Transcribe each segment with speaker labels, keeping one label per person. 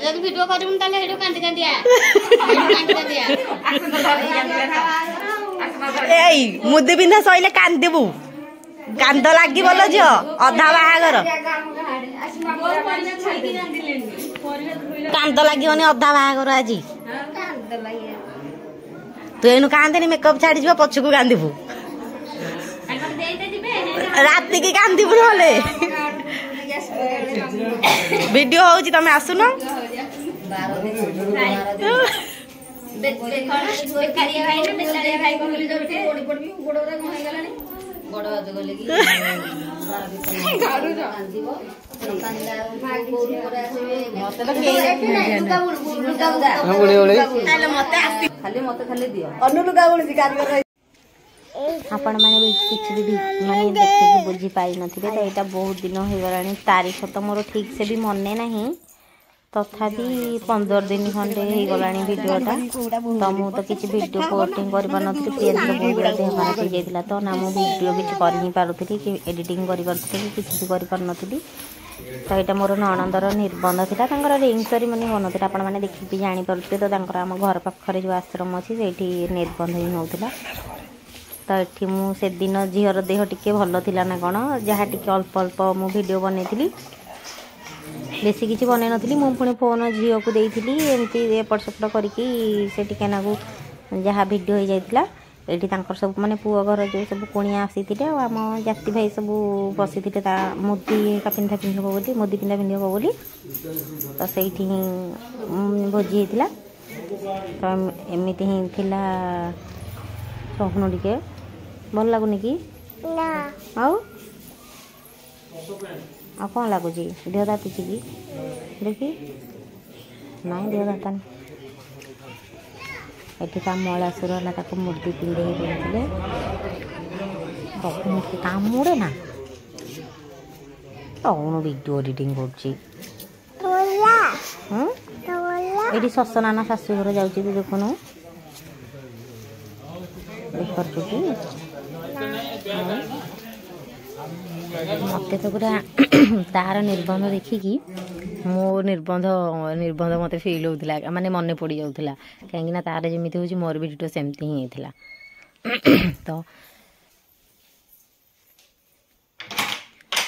Speaker 1: जब वीडियो करूँ ताले हेडो कांदी कांदिया
Speaker 2: एई मुदी बिंधा सइले कांदिबु कांद लागी बोलो झियो अधा बाहागर कांद लागिबनी अधा बाहागर आज तू एनु कांदेनी मेकअप छाड़ी जीव पछकु कांदिबु रात की कांदिबु नले वीडियो होउची तमे आसुनो आपण मैंने किसी भी माने देखिए बुझी पाई नथिबे तो एटा बहुत दिन हो गलानी तारीख तो मोर ठीक से भी मने नहीं तथापि 15 दिन खंडे हो गलानी वीडियोटा तो मु तो किसी वीडियो पोस्टिंग कर पारनथि प्रियंका बहुत देह खराब हो जाइतिला तो ना मु वीडियो किछ कर नहीं पारुथि कि एडिटिंग करि करथि किछि भी करि पारनथि तो एटा मोर ननंदर निर्बंध थिला तांकर रिंग सेरेमनी होनथिला आपण माने देखि भी जानि पारुथि तो तांकर हम घर पाखरे जो आश्रम अछि सेठी निर्बंध ही होउतिला तो ये मुझे दिन झीर देह टिके भल थिला ना कौन जहाँ टिके अल्प अल्प मु वीडियो बनई बेसी किसी बन नी मु पुणी फोन झील को देती एमती एपट सेपट करके नाकू जहाँ भिड हो जाता ये सब माने पुओ घर जो सब कुणिया आसी आम जाति भाई सब बसी मुदी का पिंधा पिंधब बोली मुदी पिंधा पिंधब बोली तो से भोजी होता तो एमती ही थिला कहून टिके भल लगुनि कि आउ कौन लगुच देह तातुच कि देखी ना देह तातानी ये मलासुर है मुर्दी पिंधे बोलते कामुड़े ना कौन वीडियो एडिटिंग कर शशना ना शाशुघर जाऊँ देखुन मत तो पूरा तार निर्बंध देखिकी मो निर्बंध मत फिल होता माने मन पड़ जाऊला कहीं तार जमी हूँ मोर भी डिटो सेमती ही होता तो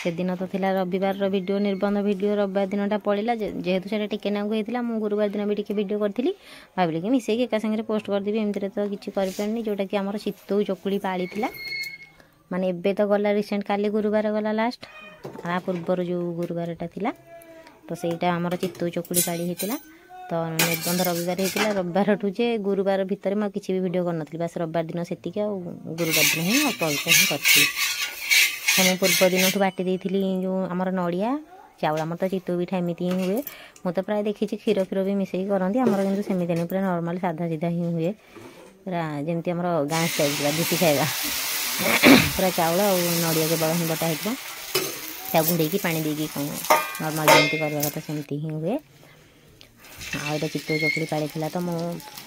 Speaker 2: से दिन तो थिला रविवार वीडियो निर्बंध वीडियो रविवार दिन पड़ा जेहेतु से टिके नाकू होता मु गुरुवार दिन भी टिके वीडियो करी भाविली कि मिसेक एका सागे पोस्ट करदेवी एमती तो किसी करें जोटा कि आम चितौ चकुली पाली माने एबे तो गला रिसेंट काली गुरुवार गला लास्ट आ पूर्वर जो गुरुवारटा थिला तो सेटा आमर चितौ चकुली पाली होता तो निर्बंध रविवार होता रविवार ठू जे गुरुवार भितर मैं किसी भी वीडियो करनी बस रविवार दिन से गुरुवार दिन ही अल्प अल्प ही करी मुझे पूर्व दिन बाटी देती जो आमर नड़िया चाउल आम तो चितौ पिठा एमती ही हुए मुझे प्राय देखी क्षीर क्षीर भी मिसेक करती आमर कि सेमती नहीं पूरा नॉर्मल साधा सीधा ही हुए पूरा जमी आम गाँ स्टाइल देसी खाଇବା पूरा चाउल और नड़िया केवल ही बटा होता घोड़े पानी देकी नॉर्मल जमी करवा कथा सेमती ही हुए आईटा चितौ चकुली पाड़ी तो मो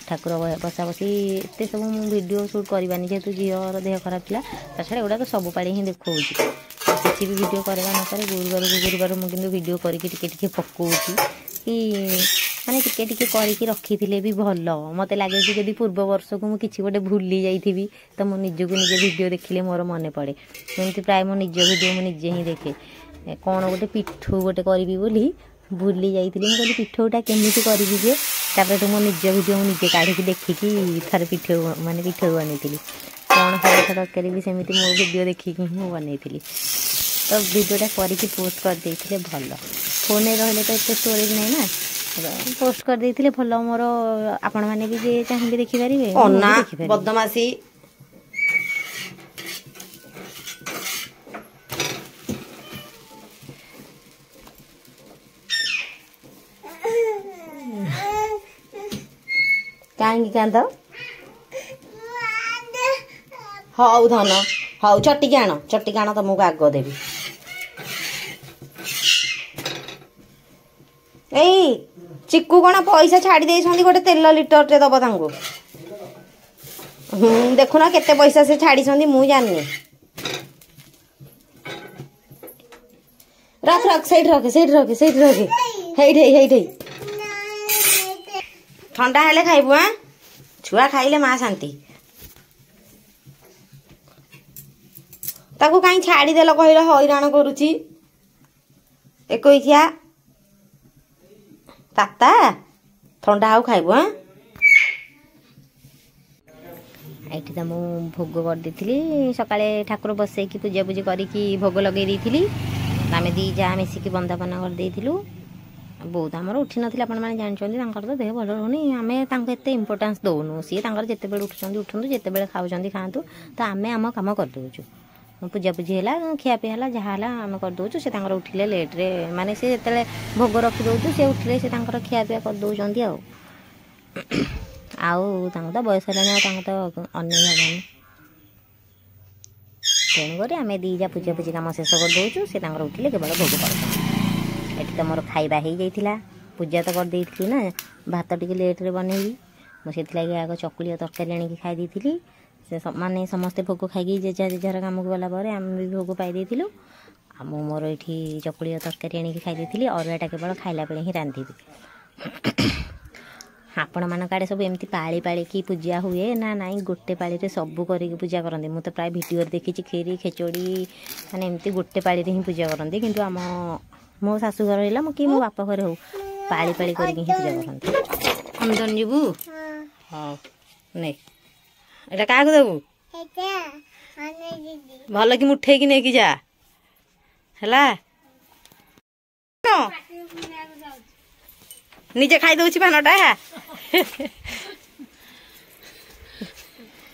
Speaker 2: ठाकुर बसा बसी एत सब वीडियो शूट करवानी जेहेतु झीर देह खराब था छाड़ा एगुड़ा तो सब पाड़ी ही देखा किसी भी वीडियो करवा न करे गुरुवार मुझे वीडियो करके पकाऊँगी कि माने टिके करके रखी भी भल मत लगे कि जब पूर्व वर्ष को मुझे गोटे भूली जाइए तो मो निजक निजे वीडियो देखिले मोर मन पड़े एमती प्राय मो निज वीडियो मुझे ही देखे कौन गोटे पिठू गोटे करी बोली भूली जाइए मुझे पिठौटा केमी करी जे तापर तो मो निज वीडियो मुझे काढ़ी देखिकी थर पिठौ माने पिठौ बनी कौन सब तरकारी भी सेमती मो वीडियो देखिकी ही बनी तो वीडियोटा करके पोस्ट कर देते भल फोन रही तो एत स्टोरेज नहीं ना पोस्ट कर देते भल मोर आपण मैंने भी जे चाहिए देखिपारे बदमाशी कहीं कांद हौ धन हौ चटिकी आण तुमको आग देवी चिक्कू कौन पैसा छाड़ी गोटे तेल लिटर टे दब देखुना केते पैसा से छाड़ी मु जानी रख रख सेठ रखे सेठ रखे सेठ रखे हेठे ठंडा हेले खाइबु हां छुआ खाइले मां शांति ताकू कहीं छाड़ी देल कहले हैरान करूची एकोइखिया ताता ठंडा आउ खाइबु हां एठी त मु भोग कर देथिली सकाळे ठाकुर बसैकी पूजा पूजी करिकी भोग लगे देथिली आमे दी जा मिसिकी बंदापना कर देथिलु बहुत आमर उठी नथिला आपण माने जानछोंदी तांकर तो देह भल रहनी आमे तांको एते इंपोर्टेंस दोनु सी तांकर जेते बेले उठछोंदी उठंदु जेते बेले खाउछोंदी खांतु तो आमे आम काम कर दोछु पूजा पूजी हैला खिया पिया हैला जहा हैला आमे कर दोछु से तांकर उठिले लेट रे माने से जेते भोग रखि दोछु से उठिले से तांकर खिया पिया कर दोछोंदी आउ तांको तो बयस हैलानी तांको तो अन्य हबनी तेणुक आम दीजा पूजा पूजी कम शेष कर दौचु से उठिले केवल भोग कर एटी तो मोर खाइबा हो जाइला पूजा तो कर देइथिली ना भात टिके लेट रे बनैली मुझे आग चकुलिया तरकारी आनिकी खाई देइथिली से माने समस्ते भोग खाई जेजा जेजार काम को गला आम भी भोग पाई देइथिलु आ मु मोर एठी चकुलिया तरकारी आनिकी खाई देइथिली अरुआटा केवल खाइला बेले ही रांधिबी आपण मान काड़े सब एमती पाली पाली की पूजा हुए ना नाई गोटे पाली रे सबू करके पूजा करते मुझे तो प्राय भिडियो देखी खीरी खेचोड़ी माने एमती गोटे पाली रे ही पूजा करते किंतु आम मो शाशुघर है मो कि मो बापा घर हो पाली पाली करके ही पूजा करते हमदन जीवु हाँ नहीं एटा क्या देबू भल कि मुठे की नहीं जा है निजे खाई दौची पानटा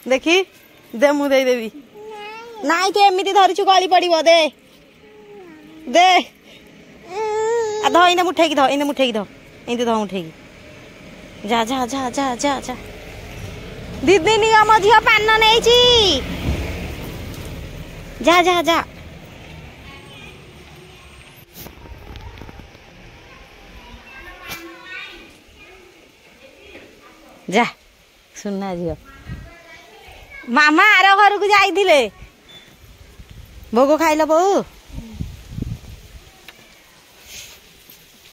Speaker 2: देखी दे मु दे देवी नाई तो एमती धरिचु गली पड़ो दे दे ध मुठेकी ध इन मुठेकी ध इन ध मुठेकी जा जा जा जा जा जा दीदी आम झील पान नहीं जा जा जा जा सुनना झील मामा आर घर को जाइए भोग खाइल बो